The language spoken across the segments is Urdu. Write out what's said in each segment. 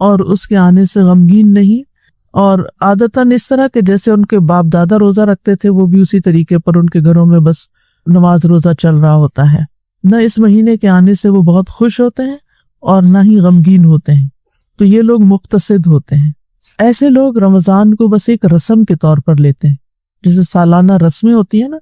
اور اس کے آنے سے غمگین نہیں، اور عادتاً اس طرح کہ جیسے ان کے باپ دادا روزہ رکھتے تھے وہ بھی اسی طریقے پر ان کے گھروں میں بس نماز روزہ چل رہا ہوتا ہے۔ نہ اس مہینے کے آنے سے وہ بہت خوش ہوتے ہیں اور نہ ہی غمگین ہوتے ہیں، تو یہ لوگ مقتصد ہوتے ہیں۔ ایسے لوگ رمضان کو بس ایک رسم کے طور پر لیتے ہیں، جیسے سالانہ رسمیں ہوتی ہیں نا،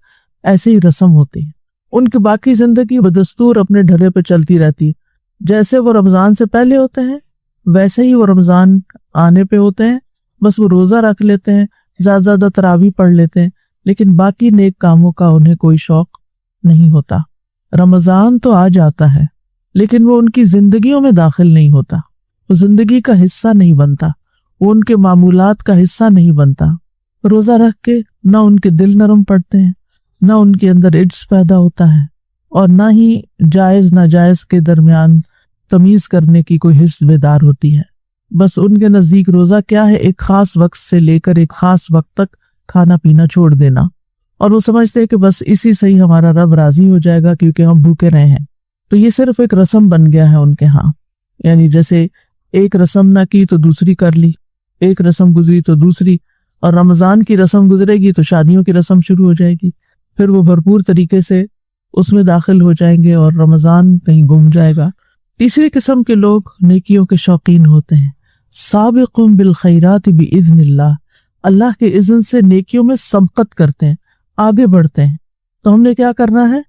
ایسے ہی رسم ہوتی ہے۔ ان کی باقی زندگی بدستور اپنے ڈھرے پہ چلتی رہتی ہے، جیسے وہ رمضان سے پہلے ہوتے ہیں ویسے ہی وہ رمضان آنے پہ ہوتے ہیں، بس وہ روزہ رکھ لیتے ہیں، زیادہ زیادہ تراویح پڑھ لیتے ہیں، لیکن باقی نیک کاموں کا انہیں کوئی شوق نہیں ہوتا۔ رمضان تو آ جاتا ہے لیکن وہ ان کی زندگیوں میں داخل نہیں ہوتا، وہ زندگی کا حصہ نہیں بنتا، وہ ان کے معمولات کا حصہ نہیں بنتا۔ روزہ رکھ کے نہ ان کے دل نرم پڑتے ہیں، نہ ان کے اندر عجز پیدا ہوتا ہے، اور نہ ہی جائز ناجائز کے درمیان تمیز کرنے کی کوئی حس بیدار ہوتی ہے۔ بس ان کے نزدیک روزہ کیا ہے، ایک خاص وقت سے لے کر ایک خاص وقت تک کھانا پینا چھوڑ دینا، اور وہ سمجھتے ہیں کہ بس اسی سے ہی ہمارا رب راضی ہو جائے گا کیونکہ ہم بھوکے رہے ہیں۔ تو یہ صرف ایک رسم بن گیا ہے ان کے ہاں، یعنی جیسے ایک رسم نہ کی تو دوسری کر لی، ایک رسم گزری تو دوسری، اور رمضان کی رسم گزرے گی تو شادیوں کی رسم شروع ہو جائے گی، پھر وہ بھرپور طریقے سے اس میں داخل ہو جائیں گے اور رمضان کہیں گم جائے گا۔ تیسری قسم کے لوگ نیکیوں کے شوقین ہوتے ہیں، سابقون بالخیرات باذن اللہ، اللہ کے اذن سے نیکیوں میں سبقت کرتے ہیں، آگے بڑھتے ہیں۔ تو ہم نے کیا کرنا ہے،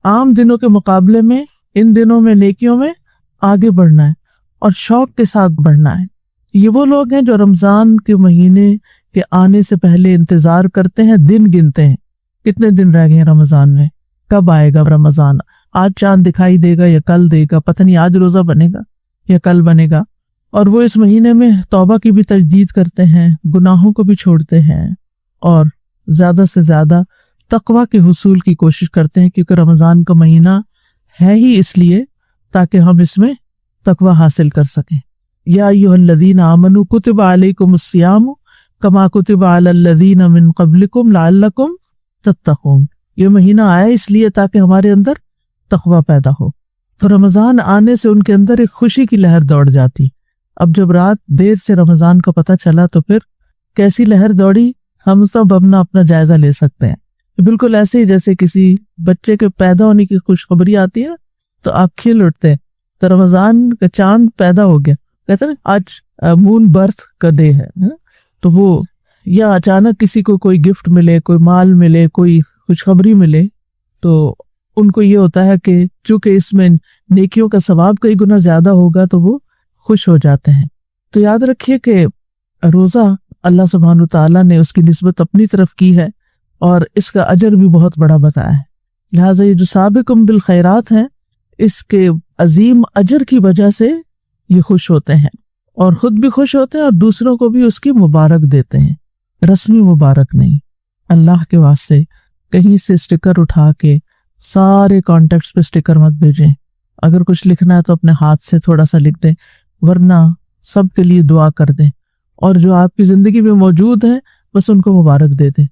عام دنوں کے مقابلے میں ان دنوں میں نیکیوں میں آگے بڑھنا ہے اور شوق کے ساتھ بڑھنا ہے۔ یہ وہ لوگ ہیں جو رمضان کے مہینے کے آنے سے پہلے انتظار کرتے ہیں، دن گنتے ہیں، کتنے دن رہ گئے ہیں رمضان میں، کب آئے گا رمضان، آج چاند دکھائی دے گا یا کل دے گا، پتہ نہیں آج روزہ بنے گا یا کل بنے گا۔ اور وہ اس مہینے میں توبہ کی بھی تجدید کرتے ہیں، گناہوں کو بھی چھوڑتے ہیں، اور زیادہ سے زیادہ تقویٰ کے حصول کی کوشش کرتے ہیں، کیونکہ رمضان کا مہینہ ہے ہی اس لیے تاکہ ہم اس میں تقویٰ حاصل کر سکیں۔ یا ایھا الذین آمنوا کتب علیکم الصیام کما کتب علی الذین من قبلکم لعلکم تتقون۔ یہ مہینہ آیا اس لیے تاکہ ہمارے اندر تقویٰ پیدا ہو۔ تو رمضان آنے سے ان کے اندر ایک خوشی کی لہر دوڑ جاتی۔ اب جب رات دیر سے رمضان کا پتہ چلا تو پھر کیسی لہر دوڑی، ہم سب اپنا جائزہ لے سکتے ہیں۔ بالکل ایسے ہی جیسے کسی بچے کے پیدا ہونے کی خوشخبری آتی ہے تو آپ کھل اٹھتے ہیں، تو رمضان کا چاند پیدا ہو گیا، کہتے ہیں آج مون برتھ کا ڈے ہے، تو وہ یا اچانک کسی کو کوئی گفٹ ملے، کوئی مال ملے، کوئی خوشخبری ملے، تو ان کو یہ ہوتا ہے کہ چونکہ اس میں نیکیوں کا ثواب کئی گنا زیادہ ہوگا تو وہ خوش ہو جاتے ہیں۔ تو یاد رکھیے کہ روزہ اللہ سبحانہ تعالیٰ نے اس کی نسبت اپنی طرف کی ہے اور اس کا اجر بھی بہت بڑا بتایا ہے، لہٰذا یہ جو سابقون بالخیرات ہیں اس کے عظیم اجر کی وجہ سے یہ خوش ہوتے ہیں، اور خود بھی خوش ہوتے ہیں اور دوسروں کو بھی اس کی مبارک دیتے ہیں، رسمی مبارک نہیں۔ اللہ کے واسطے کہیں سے اسٹیکر اٹھا کے سارے کانٹیکٹس پہ اسٹیکر مت بھیجیں، اگر کچھ لکھنا ہے تو اپنے ہاتھ سے تھوڑا سا لکھ دیں، ورنہ سب کے لیے دعا کر دیں، اور جو آپ کی زندگی میں موجود ہیں بس ان کو مبارک دے دیں،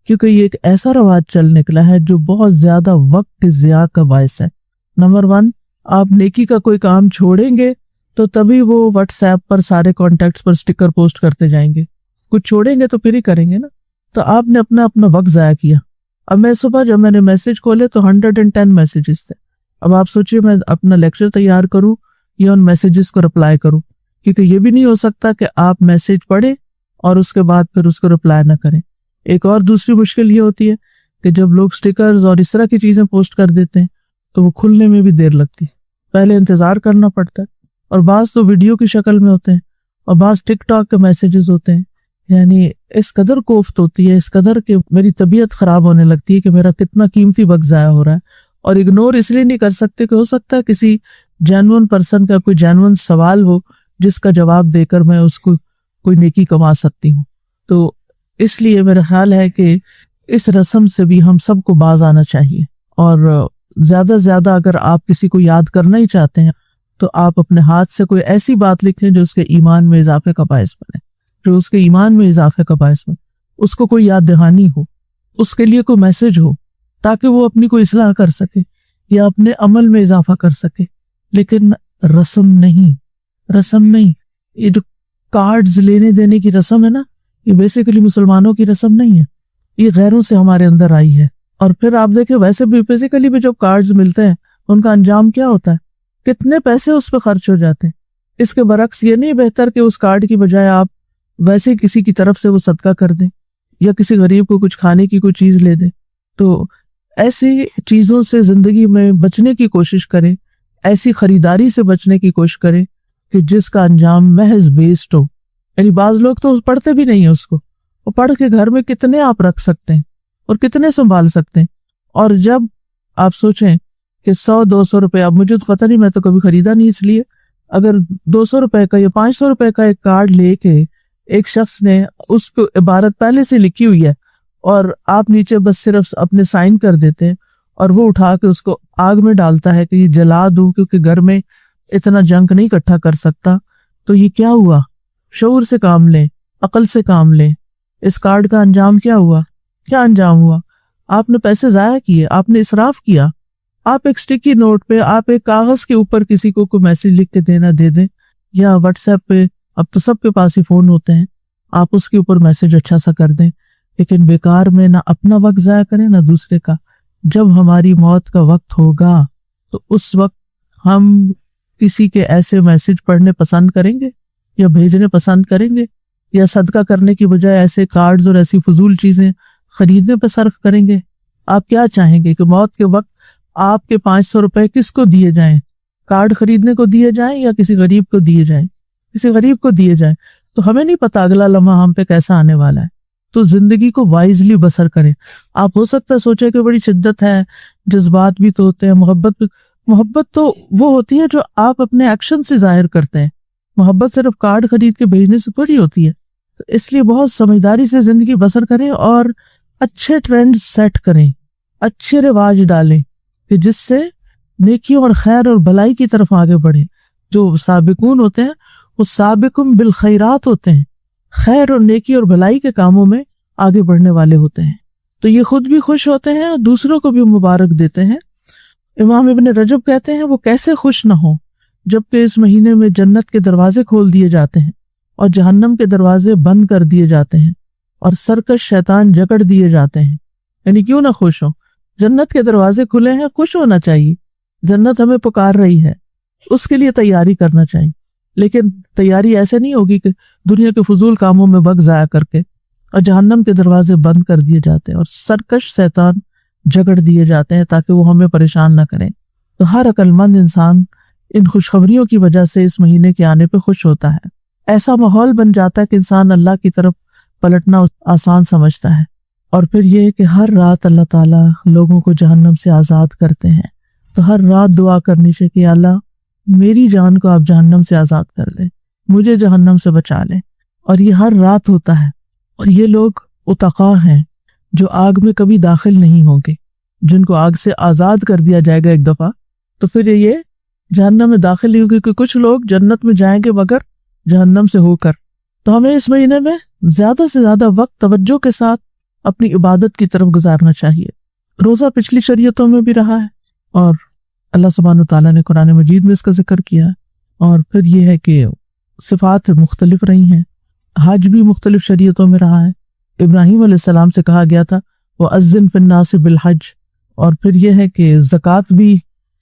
کیونکہ یہ ایک ایسا رواج چل نکلا ہے جو بہت زیادہ وقت کی ضیاع کا باعث ہے۔ نمبر 1، آپ نیکی کا کوئی کام چھوڑیں گے تو تبھی وہ واٹس ایپ پر سارے کانٹیکٹس پر اسٹیکر پوسٹ کرتے جائیں گے، کچھ چھوڑیں گے تو پھر ہی کریں گے نا، تو آپ نے اپنا وقت ضائع کیا۔ اب میں صبح جب میں نے میسج کھولے تو 110 میسیجز تھے، اب آپ سوچئے میں اپنا لیکچر تیار کروں یا ان میسیجز کو رپلائی کروں، کیونکہ یہ بھی نہیں ہو سکتا کہ آپ میسج پڑھیں اور اس کے بعد پھر اس کو رپلائی نہ کریں۔ ایک اور دوسری مشکل یہ ہوتی ہے کہ جب لوگ سٹیکرز اور اس طرح کی چیزیں پوسٹ کر دیتے ہیں تو وہ کھلنے میں بھی دیر لگتی ہے، پہلے انتظار کرنا پڑتا ہے، اور بعض تو ویڈیو کی شکل میں ہوتے ہیں اور بعض ٹک ٹاک کے میسیجز ہوتے ہیں، یعنی اس قدر کوفت ہوتی ہے، اس قدر کہ میری طبیعت خراب ہونے لگتی ہے کہ میرا کتنا قیمتی وقت ضائع ہو رہا ہے، اور اگنور اس لیے نہیں کر سکتے کہ ہو سکتا ہے کسی جینون پرسن کا کوئی جینون سوال ہو جس کا جواب دے کر میں اس کو کوئی نیکی کما سکتی ہوں۔ تو اس لیے میرا خیال ہے کہ اس رسم سے بھی ہم سب کو باز آنا چاہیے، اور زیادہ سے زیادہ اگر آپ کسی کو یاد کرنا ہی چاہتے ہیں تو آپ اپنے ہاتھ سے کوئی ایسی بات لکھیں جو اس کے ایمان میں اضافے کا باعث بنے، جو اس کے ایمان میں اضافے کا باعث بنے، اس کو کوئی یاد دہانی ہو، اس کے لیے کوئی میسج ہو تاکہ وہ اپنی کوئی اصلاح کر سکے یا اپنے عمل میں اضافہ کر سکے، لیکن رسم نہیں۔ یہ جو کارڈز لینے دینے کی رسم ہے نا، یہ بیسیکلی مسلمانوں کی رسم نہیں ہے، یہ غیروں سے ہمارے اندر آئی ہے۔ اور پھر آپ دیکھیں ویسے بھی بیسیکلی بھی جو کارڈز ملتے ہیں ان کا انجام کیا ہوتا ہے، کتنے پیسے اس پہ خرچ ہو جاتے ہیں۔ اس کے برعکس یہ نہیں بہتر کہ اس کارڈ کی بجائے آپ ویسے ہی کسی کی طرف سے وہ صدقہ کر دیں یا کسی غریب کو کچھ کھانے کی کوئی چیز لے دیں؟ تو ایسی چیزوں سے زندگی میں بچنے کی کوشش کریں، ایسی خریداری سے بچنے کی کوشش کریں کہ جس کا انجام محض ویسٹ ہو۔ یعنی بعض لوگ تو پڑھتے بھی نہیں ہیں اس کو، وہ پڑھ کے گھر میں کتنے آپ رکھ سکتے ہیں اور کتنے سنبھال سکتے ہیں۔ اور جب آپ سوچیں کہ 100-200 روپے، اب مجھے تو پتہ نہیں، میں تو کبھی خریدا نہیں، اس لیے اگر 200 روپے کا یا 500 روپے کا ایک کارڈ لے کے ایک شخص نے اس پہ عبارت پہلے سے لکھی ہوئی ہے اور آپ نیچے بس صرف اپنے سائن کر دیتے ہیں اور وہ اٹھا کے اس کو آگ میں ڈالتا ہے کہ یہ جلا دوں کیونکہ گھر میں اتنا جنک نہیں اکٹھا کر سکتا، تو یہ کیا ہوا؟ شعور سے کام لیں، عقل سے کام لیں۔ اس کارڈ کا انجام کیا ہوا؟ کیا انجام ہوا؟ آپ نے پیسے ضائع کیے، آپ نے اسراف کیا۔ آپ ایک سٹیکی نوٹ پہ، آپ ایک کاغذ کے اوپر کسی کو کوئی میسج لکھ کے دینا دے دیں، یا واٹس ایپ پہ، اب تو سب کے پاس ہی فون ہوتے ہیں، آپ اس کے اوپر میسج اچھا سا کر دیں، لیکن بیکار میں نہ اپنا وقت ضائع کریں نہ دوسرے کا۔ جب ہماری موت کا وقت ہوگا تو اس وقت ہم کسی کے ایسے میسج پڑھنے پسند کریں گے یا بھیجنے پسند کریں گے، یا صدقہ کرنے کی بجائے ایسے کارڈز اور ایسی فضول چیزیں خریدنے پہ صرف کریں گے؟ آپ کیا چاہیں گے کہ موت کے وقت آپ کے 500 روپے کس کو دیے جائیں؟ کارڈ خریدنے کو دیے جائیں یا کسی غریب کو دیے جائیں؟ کسی غریب کو دیے جائیں۔ تو ہمیں نہیں پتا اگلا لمحہ ہم پہ کیسا آنے والا ہے، تو زندگی کو وائزلی بسر کریں۔ آپ ہو سکتا ہے سوچے کہ بڑی شدت ہے، جذبات بھی تو ہوتے ہیں، محبت تو وہ ہوتی ہے جو آپ اپنے ایکشن سے ظاہر کرتے ہیں، محبت صرف کارڈ خرید کے بھیجنے سے تھوڑی ہوتی ہے۔ تو اس لیے بہت سمجھداری سے زندگی بسر کریں اور اچھے ٹرینڈ سیٹ کریں، اچھے رواج ڈالیں کہ جس سے نیکیوں اور خیر اور بھلائی کی طرف آگے بڑھیں۔ جو سابقون ہوتے ہیں وہ سابقون بالخیرات ہوتے ہیں، خیر اور نیکی اور بھلائی کے کاموں میں آگے بڑھنے والے ہوتے ہیں، تو یہ خود بھی خوش ہوتے ہیں اور دوسروں کو بھی مبارک دیتے ہیں۔ امام ابن رجب کہتے ہیں وہ کیسے خوش نہ ہوں جبکہ اس مہینے میں جنت کے دروازے کھول دیے جاتے ہیں اور جہنم کے دروازے بند کر دیے جاتے ہیں اور سرکش شیطان جکڑ دیے جاتے ہیں۔ یعنی کیوں نہ خوش ہوں؟ جنت کے دروازے کھلے ہیں، خوش ہونا چاہیے، جنت ہمیں پکار رہی ہے، اس کے لیے تیاری کرنا چاہیے۔ لیکن تیاری ایسے نہیں ہوگی کہ دنیا کے فضول کاموں میں وقت ضائع کر کے، اور جہنم کے دروازے بند کر دیے جاتے ہیں اور سرکش شیطان جگڑ دیے جاتے ہیں تاکہ وہ ہمیں پریشان نہ کریں۔ تو ہر عقل مند انسان ان خوشخبریوں کی وجہ سے اس مہینے کے آنے پہ خوش ہوتا ہے۔ ایسا ماحول بن جاتا ہے کہ انسان اللہ کی طرف پلٹنا آسان سمجھتا ہے۔ اور پھر یہ کہ ہر رات اللہ تعالیٰ لوگوں کو جہنم سے آزاد کرتے ہیں، تو ہر رات دعا کرنی چاہیے کہ اللہ میری جان کو آپ جہنم سے آزاد کر دیں، مجھے جہنم سے بچا لیں۔ اور یہ ہر رات ہوتا ہے، اور یہ لوگ اتقا ہیں جو آگ میں کبھی داخل نہیں ہوں گے، جن کو آگ سے آزاد کر دیا جائے گا ایک دفعہ، تو پھر یہ جہنم میں داخل نہیں ہوگی، کیونکہ کچھ لوگ جنت میں جائیں گے مگر جہنم سے ہو کر۔ تو ہمیں اس مہینے میں زیادہ سے زیادہ وقت توجہ کے ساتھ اپنی عبادت کی طرف گزارنا چاہیے۔ روزہ پچھلی شریعتوں میں بھی رہا ہے اور اللہ سبحانہ وتعالیٰ نے قرآن مجید میں اس کا ذکر کیا ہے۔ اور پھر یہ ہے کہ صفات مختلف رہی ہیں، حج بھی مختلف شریعتوں میں رہا ہے۔ ابراہیم علیہ السلام سے کہا گیا تھا وَأَذِّن فِي النَّاسِ بِالْحَجِّ، اور پھر یہ ہے کہ زکوٰۃ بھی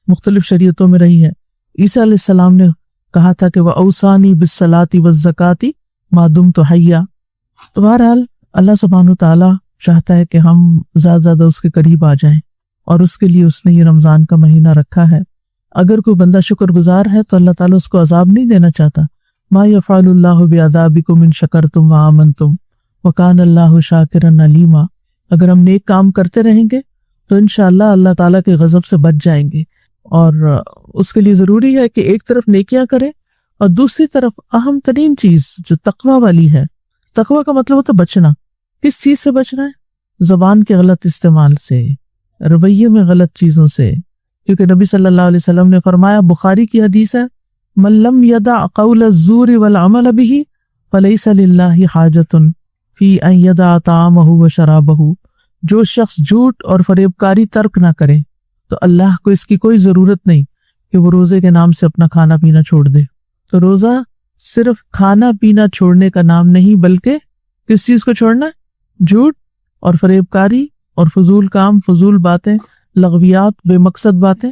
مختلف شریعتوں میں رہی ہے۔ عیسیٰ علیہ السلام نے کہا تھا کہ وَأَوْصَانِي بِالصَّلَاةِ وَالزَّكَاةِ مَا دُمْتُ حَيًّا۔ تو بہرحال اللہ سبحانہ وتعالیٰ چاہتا ہے کہ ہم زیادہ زیادہ اس کے قریب آ جائیں، اور اس کے لیے اس نے یہ رمضان کا مہینہ رکھا ہے۔ اگر کوئی بندہ شکر گزار ہے تو اللہ تعالیٰ اس کو عذاب نہیں دینا چاہتا۔ ما یفعل اللہ بعذابکم ان شکرتم وآمنتم وکان اللہ شاکرا علیما۔ اگر ہم نیک کام کرتے رہیں گے تو انشاءاللہ اللہ تعالیٰ کے غضب سے بچ جائیں گے، اور اس کے لیے ضروری ہے کہ ایک طرف نیکیاں کریں اور دوسری طرف اہم ترین چیز جو تقوی والی ہے۔ تقوی کا مطلب ہوتا ہے بچنا۔ کس چیز سے بچنا ہے؟ زبان کے غلط استعمال سے، رویے میں غلط چیزوں سے، کیونکہ نبی صلی اللہ علیہ وسلم نے فرمایا، بخاری کی حدیث ہے، من لم یدع قول الزور والعمل به فلیس للہ حاجۃ فی ان یدع طعامہ وشرابہ۔ جو شخص جھوٹ اور فریبکاری ترک نہ کرے تو اللہ کو اس کی کوئی ضرورت نہیں کہ وہ روزے کے نام سے اپنا کھانا پینا چھوڑ دے۔ تو روزہ صرف کھانا پینا چھوڑنے کا نام نہیں، بلکہ کس چیز کو چھوڑنا ہے؟ جھوٹ اور فریب کاری اور فضول کام، فضول باتیں، لغویات، بے مقصد باتیں.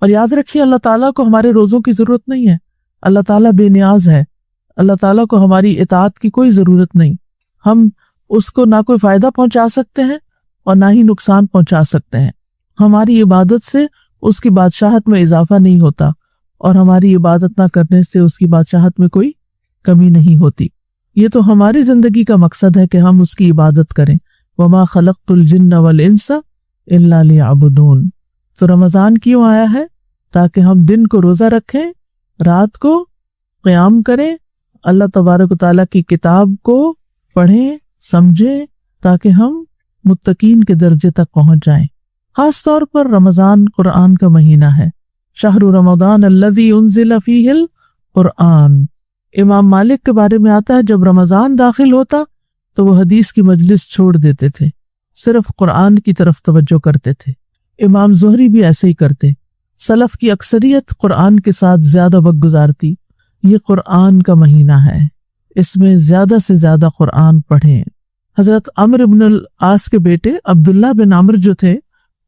اور یاد رکھیے اللہ تعالیٰ کو ہمارے روزوں کی ضرورت نہیں ہے. اللہ تعالیٰ بے نیاز ہے. اللہ تعالیٰ کو ہماری اطاعت کی کوئی ضرورت نہیں. ہم اس کو نہ کوئی فائدہ پہنچا سکتے ہیں اور نہ ہی نقصان پہنچا سکتے ہیں. ہماری عبادت سے اس کی بادشاہت میں اضافہ نہیں ہوتا اور ہماری عبادت نہ کرنے سے اس کی بادشاہت میں کوئی کمی نہیں ہوتی. یہ تو ہماری زندگی کا مقصد ہے کہ ہم اس کی عبادت کریں. وَمَا خَلَقْتُ الْجِنَّ وَالْإِنسَ إِلَّا لِيَعْبُدُونَ. تو رمضان کیوں آیا ہے؟ تاکہ ہم دن کو روزہ رکھیں، رات کو قیام کریں، اللہ تبارک و تعالیٰ کی کتاب کو پڑھیں، سمجھیں، تاکہ ہم متقین کے درجے تک پہنچ جائیں. خاص طور پر رمضان قرآن کا مہینہ ہے. شہر رمضان الذی انزل فیہ القرآن. امام مالک کے بارے میں آتا ہے جب رمضان داخل ہوتا تو وہ حدیث کی مجلس چھوڑ دیتے تھے، صرف قرآن کی طرف توجہ کرتے تھے. امام زہری بھی ایسے ہی کرتے. سلف کی اکثریت قرآن کے ساتھ زیادہ وقت گزارتی. یہ قرآن کا مہینہ ہے، اس میں زیادہ سے زیادہ قرآن پڑھیں. حضرت عمرو بن العاص کے بیٹے عبداللہ بن عمرو جو تھے،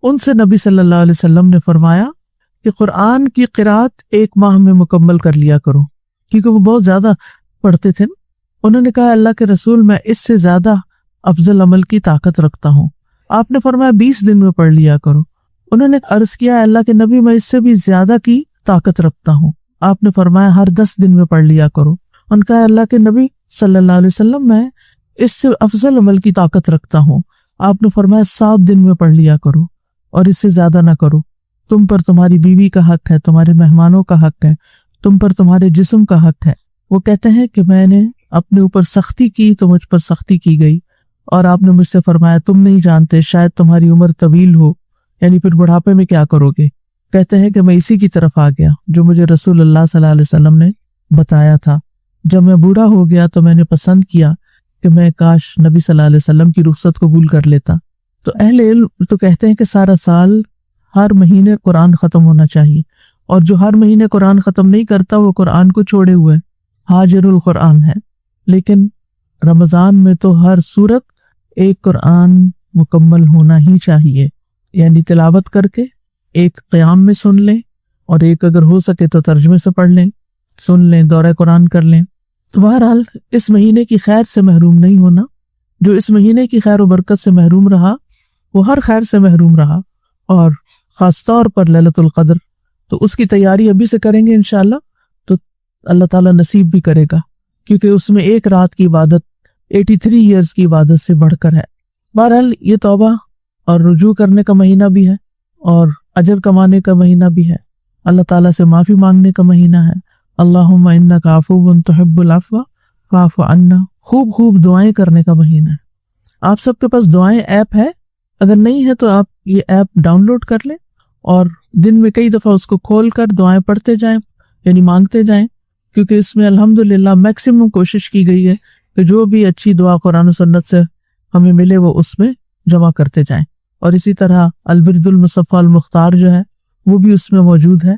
ان سے نبی صلی اللہ علیہ وسلم نے فرمایا کہ قرآن کی قرات 1 ماہ میں مکمل کر لیا کرو، کیونکہ وہ بہت زیادہ پڑھتے تھے. انہوں نے کہا اللہ کے رسول میں اس سے زیادہ افضل عمل کی طاقت رکھتا ہوں. آپ نے فرمایا 20 دن میں پڑھ لیا کرو. انہوں نے عرض کیا اللہ کے نبی میں اس سے بھی زیادہ کی طاقت رکھتا ہوں. آپ نے فرمایا ہر 10 دن میں پڑھ لیا کرو. ان کا اللہ کے نبی صلی اللہ علیہ وسلم میں اس سے افضل عمل کی طاقت رکھتا ہوں. آپ نے فرمایا 7 دن میں پڑھ لیا کرو اور اس سے زیادہ نہ کرو. تم پر تمہاری بیوی کا حق ہے، تمہارے مہمانوں کا حق ہے، تم پر تمہارے جسم کا حق ہے. وہ کہتے ہیں کہ میں نے اپنے اوپر سختی کی تو مجھ پر سختی کی گئی، اور آپ نے مجھ سے فرمایا تم نہیں جانتے شاید تمہاری عمر طویل ہو، یعنی پھر بڑھاپے میں کیا کرو گے. کہتے ہیں کہ میں اسی کی طرف آ گیا جو مجھے رسول اللہ صلی اللہ علیہ وسلم نے بتایا تھا. جب میں بوڑھا ہو گیا تو میں نے پسند کیا کہ میں کاش نبی صلی اللہ علیہ وسلم کی رخصت قبول کر لیتا. تو اہل علم تو کہتے ہیں کہ سارا سال ہر مہینے قرآن ختم ہونا چاہیے، اور جو ہر مہینے قرآن ختم نہیں کرتا وہ قرآن کو چھوڑے ہوئے حاجر القرآن ہے. لیکن رمضان میں تو ہر صورت ایک قرآن مکمل ہونا ہی چاہیے، یعنی تلاوت کر کے ایک قیام میں سن لیں، اور ایک اگر ہو سکے تو ترجمے سے پڑھ لیں، سن لیں، دورہ قرآن کر لیں. تو بہرحال اس مہینے کی خیر سے محروم نہیں ہونا. جو اس مہینے کی خیر و برکت سے محروم رہا وہ ہر خیر سے محروم رہا، اور خاص طور پر لیلۃ القدر تو اس کی تیاری ابھی سے کریں گے انشاءاللہ تو اللہ تعالیٰ نصیب بھی کرے گا، کیونکہ اس میں ایک رات کی عبادت 83 ایئرز کی عبادت سے بڑھ کر ہے. بہرحال یہ توبہ اور رجوع کرنے کا مہینہ بھی ہے اور اجر کمانے کا مہینہ بھی ہے، اللہ تعالیٰ سے معافی مانگنے کا مہینہ ہے. اللہم انک عفو تحب العفو فاعف عنا. خوب خوب دعائیں کرنے کا مہینہ ہے. آپ سب کے پاس دعائیں ایپ ہے، اگر نہیں ہے تو آپ یہ ایپ ڈاؤن لوڈ کر لیں اور دن میں کئی دفعہ اس کو کھول کر دعائیں پڑھتے جائیں، یعنی مانگتے جائیں، کیونکہ اس میں الحمدللہ میکسیمم کوشش کی گئی ہے کہ جو بھی اچھی دعا قرآن و سنت سے ہمیں ملے وہ اس میں جمع کرتے جائیں. اور اسی طرح الورد المصفى المختار جو ہے وہ بھی اس میں موجود ہے.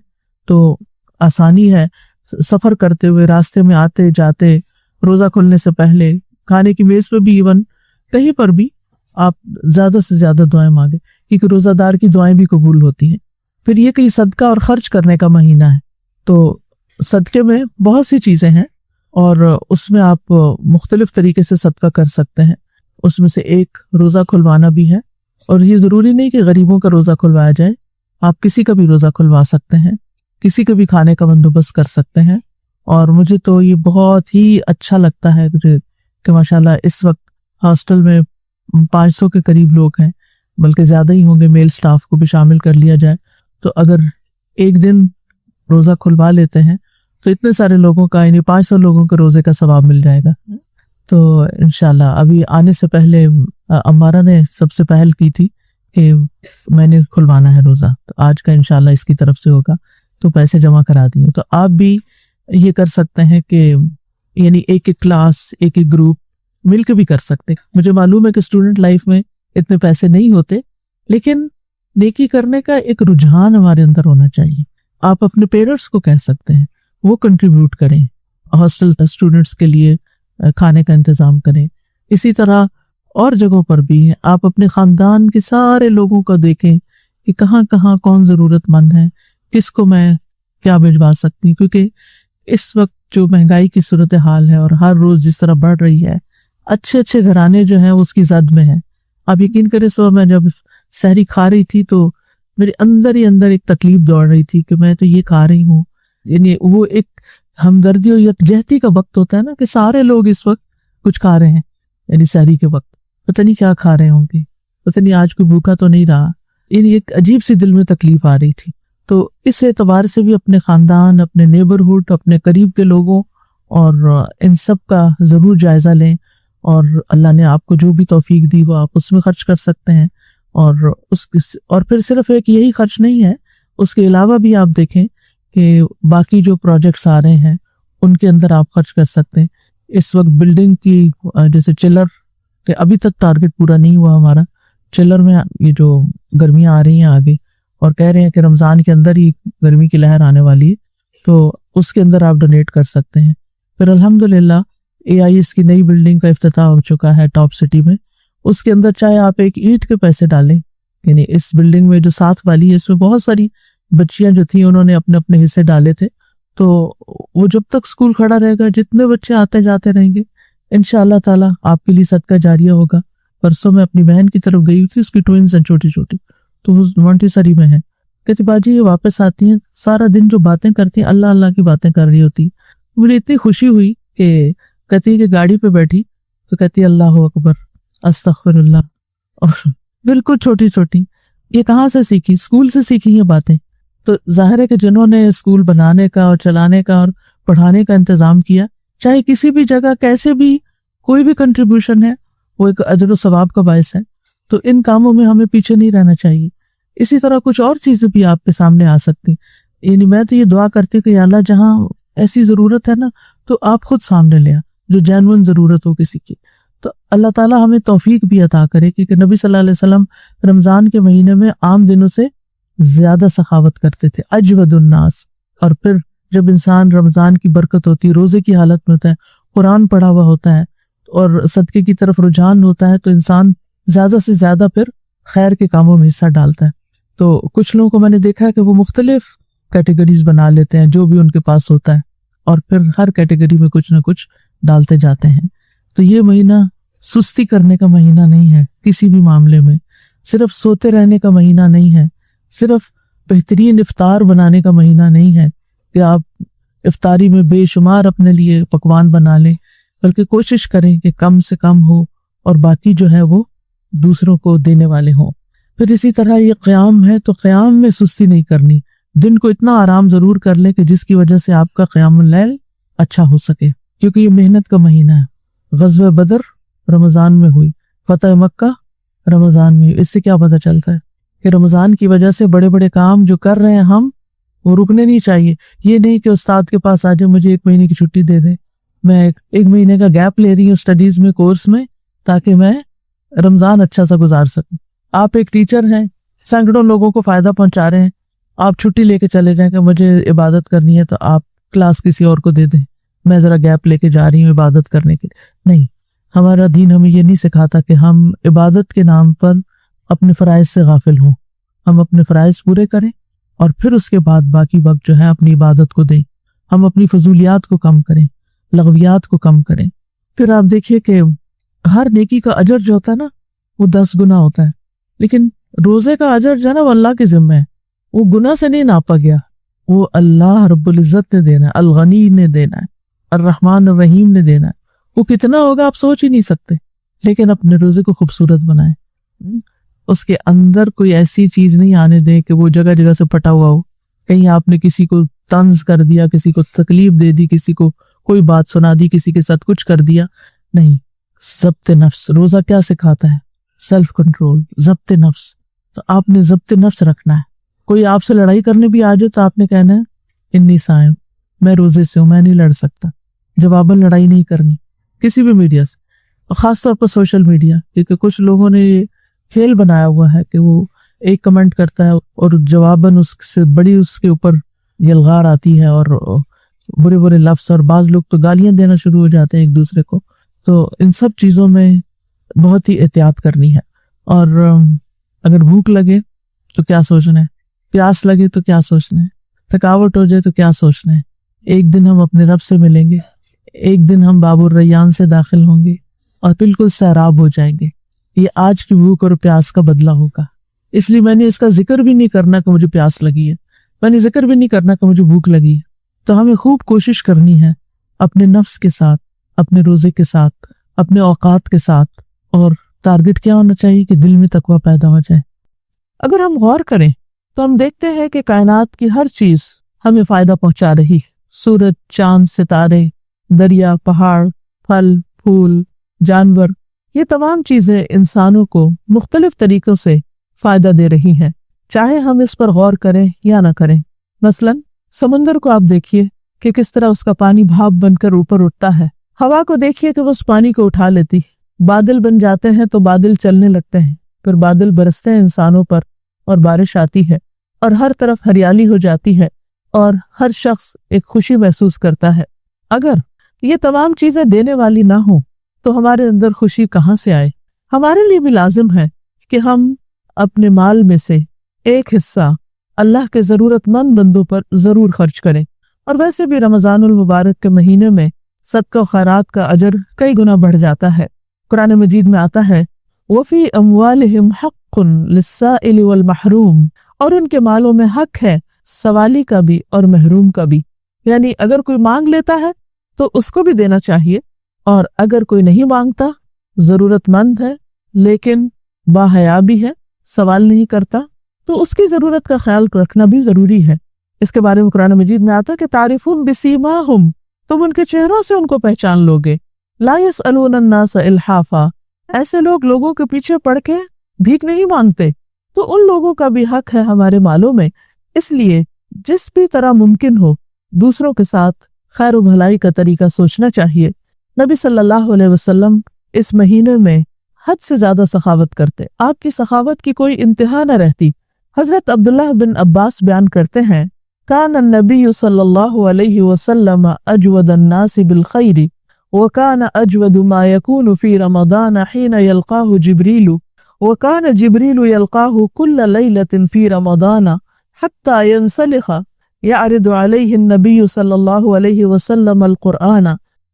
تو آسانی ہے، سفر کرتے ہوئے، راستے میں آتے جاتے، روزہ کھلنے سے پہلے، کھانے کی میز پہ بھی، ایون کہیں پر بھی آپ زیادہ سے زیادہ دعائیں مانگیں، کیونکہ روزہ دار کی دعائیں بھی قبول ہوتی ہیں. پھر یہ کہ صدقہ اور خرچ کرنے کا مہینہ ہے، تو صدقے میں بہت سی چیزیں ہیں اور اس میں آپ مختلف طریقے سے صدقہ کر سکتے ہیں. اس میں سے ایک روزہ کھلوانا بھی ہے، اور یہ ضروری نہیں کہ غریبوں کا روزہ کھلوایا جائے، آپ کسی کا بھی روزہ کھلوا سکتے ہیں، کسی کے بھی کھانے کا بندوبست کر سکتے ہیں. اور مجھے تو یہ بہت ہی اچھا لگتا ہے کہ ماشاءاللہ اس وقت ہاسٹل میں 500 کے قریب لوگ ہیں، بلکہ زیادہ ہی ہوں گے، میل سٹاف کو بھی شامل کر لیا جائے تو اگر ایک دن روزہ کھلوا لیتے ہیں تو اتنے سارے لوگوں کا، یعنی 500 لوگوں کے روزے کا ثواب مل جائے گا. تو انشاءاللہ ابھی آنے سے پہلے امارہ نے سب سے پہل کی تھی کہ میں نے کھلوانا ہے روزہ، تو آج کا انشاءاللہ اس کی طرف سے ہوگا، تو پیسے جمع کرا دیے. تو آپ بھی یہ کر سکتے ہیں کہ یعنی ایک ایک کلاس، ایک ایک گروپ مل کے بھی کر سکتے. مجھے معلوم ہے کہ اسٹوڈنٹ لائف میں اتنے پیسے نہیں ہوتے، لیکن نیکی کرنے کا ایک رجحان ہمارے اندر ہونا چاہیے. آپ اپنے پیرنٹس کو کہہ سکتے ہیں وہ کنٹریبیوٹ کریں، ہاسٹل اسٹوڈنٹس کے لیے کھانے کا انتظام کریں. اسی طرح اور جگہوں پر بھی آپ اپنے خاندان کے سارے لوگوں کو دیکھیں کہ کہاں کہاں کون ضرورت مند ہے, کس کو میں کیا بھجوا سکتی ہوں, کیونکہ اس وقت جو مہنگائی کی صورتحال ہے اور ہر روز جس طرح بڑھ رہی ہے, اچھے اچھے گھرانے جو ہیں اس کی زد میں ہیں. آپ یقین کریں, صبح میں جب سحری کھا رہی تھی تو میرے اندر ہی اندر ایک تکلیف دوڑ رہی تھی کہ میں تو یہ کھا رہی ہوں. یعنی وہ ایک ہمدردی اور یکجہتی کا وقت ہوتا ہے نا, کہ سارے لوگ اس وقت کچھ کھا رہے ہیں, یعنی سحری کے وقت پتہ نہیں کیا کھا رہے ہوں گے, پتہ نہیں آج کوئی بھوکا تو نہیں رہا. یعنی ایک عجیب سی دل میں تکلیف آ رہی تھی. تو اس اعتبار سے بھی اپنے خاندان, اپنے نیبرہڈ, اپنے قریب کے لوگوں اور ان سب کا ضرور جائزہ لیں, اور اللہ نے آپ کو جو بھی توفیق دی وہ آپ اس میں خرچ کر سکتے ہیں. اور پھر صرف ایک یہی خرچ نہیں ہے, اس کے علاوہ بھی آپ دیکھیں کہ باقی جو پروجیکٹس آ رہے ہیں ان کے اندر آپ خرچ کر سکتے ہیں. اس وقت بلڈنگ کی جیسے چلر کہ ابھی تک ٹارگٹ پورا نہیں ہوا ہمارا, چلر میں یہ جو گرمیاں آ رہی ہیں آگے اور کہہ رہے ہیں کہ رمضان کے اندر ہی گرمی کی لہر آنے والی ہے, تو اس کے اندر آپ ڈونیٹ کر سکتے ہیں. پھر الحمدللہ AIS کی نئی بلڈنگ کا افتتاح ہو چکا ہے ٹاپ سٹی میں. اس کے اندر چاہے آپ ایک اینٹ کے پیسے ڈالیں, یعنی اس بلڈنگ میں جو ساتھ والی ہے اس میں بہت ساری بچیاں جو تھیں انہوں نے اپنے اپنے حصے ڈالے تھے, تو وہ جب تک اسکول کھڑا رہے گا, جتنے بچے آتے جاتے رہیں گے, انشاءاللہ تعالیٰ آپ کے لیے صدقہ جاریہ ہوگا. پرسوں میں اپنی بہن کی طرف گئی تھی, اس کی ٹوئنز ہیں چھوٹی چھوٹی, تو وہ مونٹیسری میں ہے. کہتی باجی یہ واپس آتی ہیں, سارا دن جو باتیں کرتی ہیں اللہ اللہ کی باتیں کر رہی ہوتی. مجھے اتنی خوشی ہوئی کہ کہتی کہ گاڑی پہ بیٹھی تو کہتی اللہ اکبر استغفر اللہ, اور بالکل چھوٹی چھوٹی. یہ کہاں سے سیکھی؟ اسکول سے سیکھی یہ باتیں. تو ظاہر ہے کہ جنہوں نے اسکول بنانے کا اور چلانے کا اور پڑھانے کا انتظام کیا, چاہے کسی بھی جگہ کیسے بھی کوئی بھی کنٹریبیوشن ہے وہ ایک اجر و ثواب کا باعث ہے. تو ان کاموں میں ہمیں پیچھے نہیں رہنا چاہیے. اسی طرح کچھ اور چیزیں بھی آپ کے سامنے آ سکتی. یعنی میں تو یہ دعا کرتی ہوں کہ یا اللہ جہاں ایسی ضرورت ہے نا تو آپ خود سامنے لیں, جو جینوئن ضرورت ہو کسی کی. تو اللہ تعالیٰ ہمیں توفیق بھی عطا کرے, کیونکہ نبی صلی اللہ علیہ وسلم رمضان کے مہینے میں عام دنوں سے زیادہ سخاوت کرتے تھے, اجود الناس. اور پھر جب انسان رمضان کی برکت ہوتی ہے, روزے کی حالت میں ہوتا ہے, قرآن پڑھا ہوا ہوتا ہے اور صدقے کی طرف رجحان ہوتا ہے, تو انسان زیادہ سے زیادہ پھر خیر کے کاموں میں حصہ ڈالتا ہے. تو کچھ لوگوں کو میں نے دیکھا ہے کہ وہ مختلف کیٹیگریز بنا لیتے ہیں جو بھی ان کے پاس ہوتا ہے, اور پھر ہر کیٹیگری میں کچھ نہ کچھ ڈالتے جاتے ہیں. تو یہ مہینہ سستی کرنے کا مہینہ نہیں ہے کسی بھی معاملے میں, صرف سوتے رہنے کا مہینہ نہیں ہے, صرف بہترین افطار بنانے کا مہینہ نہیں ہے کہ آپ افطاری میں بے شمار اپنے لیے پکوان بنا لیں, بلکہ کوشش کریں کہ کم سے کم ہو اور باقی جو ہے وہ دوسروں کو دینے والے ہوں. پھر اسی طرح یہ قیام ہے تو قیام میں سستی نہیں کرنی, دن کو اتنا آرام ضرور کر لیں کہ جس کی وجہ سے آپ کا قیام اللیل اچھا ہو سکے, کیونکہ یہ محنت کا مہینہ ہے. غزوہ بدر رمضان میں ہوئی, فتح مکہ رمضان میں ہوئی. اس سے کیا پتہ چلتا ہے کہ رمضان کی وجہ سے بڑے بڑے کام جو کر رہے ہیں ہم وہ رکنے نہیں چاہیے. یہ نہیں کہ استاد کے پاس آ جائے مجھے 1 مہینے کی چھٹی دے دیں, میں 1 مہینے کا گیپ لے رہی ہوں اسٹڈیز میں, کورس میں, تاکہ میں رمضان اچھا سا گزار سکوں. آپ ایک ٹیچر ہیں, سینکڑوں لوگوں کو فائدہ پہنچا رہے ہیں, آپ چھٹی لے کے چلے جائیں کہ مجھے عبادت کرنی ہے تو آپ کلاس کسی اور کو دے دیں, میں ذرا گیپ لے کے جا رہی ہوں عبادت کرنے کے لیے. نہیں, ہمارا دین ہمیں یہ نہیں سکھاتا کہ ہم عبادت کے نام پر اپنے فرائض سے غافل ہوں. ہم اپنے فرائض پورے کریں اور پھر اس کے بعد باقی وقت جو ہے اپنی عبادت کو دیں. ہم اپنی فضولیات کو کم کریں, لغویات کو کم کریں. پھر آپ دیکھیے کہ ہر نیکی کا اجر جو ہوتا ہے نا وہ 10 گنا ہوتا ہے, لیکن روزے کا اجر جو ہے نا وہ اللہ کے ذمہ ہے, وہ گناہ سے نہیں ناپا گیا, وہ اللہ رب العزت نے دینا ہے, الغنی نے دینا ہے, الرحمن الرحیم نے دینا ہے. وہ کتنا ہوگا آپ سوچ ہی نہیں سکتے. لیکن اپنے روزے کو خوبصورت بنائیں, اس کے اندر کوئی ایسی چیز نہیں آنے دیں کہ وہ جگہ جگہ سے پھٹا ہوا ہو. کہیں آپ نے کسی کو طنز کر دیا, کسی کو تکلیف دے دی, کسی کو کوئی بات سنا دی, کسی کے ساتھ کچھ کر دیا. نہیں, ضبط نفس. روزہ کیا سکھاتا ہے؟ سیلف کنٹرول, ضبط نفس. تو آپ نے ضبط نفس رکھنا ہے. کوئی آپ سے لڑائی کرنے بھی آ جائے تو آپ نے کہنا ہے انی صائم, میں روزے سے ہوں, میں نہیں لڑ سکتا. جواباً لڑائی نہیں کرنی کسی بھی میڈیا سے, خاص طور پر سوشل میڈیا, کیونکہ کچھ لوگوں نے یہ کھیل بنایا ہوا ہے کہ وہ ایک کمنٹ کرتا ہے اور جواباً اس سے بڑی اس کے اوپر یلغار آتی ہے اور برے برے لفظ، اور بعض لوگ تو گالیاں دینا شروع ہو جاتے ہیں ایک دوسرے کو. تو ان سب چیزوں میں بہت ہی احتیاط کرنی ہے. اور اگر بھوک لگے تو کیا سوچنا ہے، پیاس لگے تو کیا سوچنا ہے، تھکاوٹ ہو جائے تو کیا سوچنا ہے. ایک دن ہم اپنے رب سے ملیں گے، ایک دن ہم باب الریان سے داخل ہوں گے اور بالکل سیراب ہو جائیں گے. یہ آج کی بھوک اور پیاس کا بدلہ ہوگا. اس لیے میں نے اس کا ذکر بھی نہیں کرنا کہ مجھے پیاس لگی ہے، میں نے ذکر بھی نہیں کرنا کہ مجھے بھوک لگی ہے. تو ہمیں خوب کوشش کرنی ہے اپنے نفس کے ساتھ، اپنے روزے کے ساتھ، اپنے اوقات کے ساتھ. اور ٹارگٹ کیا ہونا چاہیے کہ دل میں تقویٰ پیدا ہو جائے. اگر ہم غور کریں تو ہم دیکھتے ہیں کہ کائنات کی ہر چیز ہمیں فائدہ پہنچا رہی ہے. سورج، چاند، ستارے، دریا، پہاڑ، پھل، پھول، جانور، یہ تمام چیزیں انسانوں کو مختلف طریقوں سے فائدہ دے رہی ہیں، چاہے ہم اس پر غور کریں یا نہ کریں. مثلا سمندر کو آپ دیکھیے کہ کس طرح اس کا پانی بھاپ بن کر اوپر اٹھتا ہے. ہوا کو دیکھیے کہ وہ اس پانی کو اٹھا لیتی. بادل بن جاتے ہیں تو بادل چلنے لگتے ہیں، پھر بادل برستے ہیں انسانوں پر اور بارش آتی ہے اور ہر طرف ہریالی ہو جاتی ہے اور ہر شخص ایک خوشی محسوس کرتا ہے. اگر یہ تمام چیزیں دینے والی نہ ہوں تو ہمارے اندر خوشی کہاں سے آئے؟ ہمارے لیے بھی لازم ہے کہ ہم اپنے مال میں سے ایک حصہ اللہ کے ضرورت مند بندوں پر ضرور خرچ کریں. اور ویسے بھی رمضان المبارک کے مہینے میں صدقہ و خیرات کا اجر کئی گنا بڑھ جاتا ہے. قرآن مجید میں آتا ہے وَفِي أَمْوَالِهِمْ حَقٌّ لِلسَّائِلِ وَالْمَحْرُومِ، اور ان کے مالوں میں حق ہے سوالی کا بھی اور محروم کا بھی. یعنی اگر کوئی مانگ لیتا ہے تو اس کو بھی دینا چاہیے، اور اگر کوئی نہیں مانگتا، ضرورت مند ہے لیکن باحیا بھی ہے، سوال نہیں کرتا، تو اس کی ضرورت کا خیال رکھنا بھی ضروری ہے. اس کے بارے میں قرآن مجید میں آتا ہے کہ تعریفون بسیماہم، تم ان کے چہروں سے ان کو پہچان لوگے. لا یسألون الناس الحافا، ایسے لوگ لوگوں کے پیچھے پڑ کے بھیک نہیں مانگتے. تو ان لوگوں کا بھی حق ہے ہمارے مالوں میں. اس لیے جس بھی طرح ممکن ہو دوسروں کے ساتھ خیر و بھلائی کا طریقہ سوچنا چاہیے. نبی صلی اللہ علیہ وسلم اس مہینے میں حد سے زیادہ سخاوت کرتے، آپ کی سخاوت کی کوئی انتہا نہ رہتی. حضرت عبداللہ بن عباس بیان کرتے ہیں کان النبی صلی اللہ علیہ وسلم اجود الناس بالخیر وکان اجود ما یکون فی رمضان حین یلقاہ جبریل وکان جبریل یلقاہ کل لیلۃ فی رمضان حتی ینسلخ یعرض علیہ النبی صلی اللہ علیہ وسلم القرآن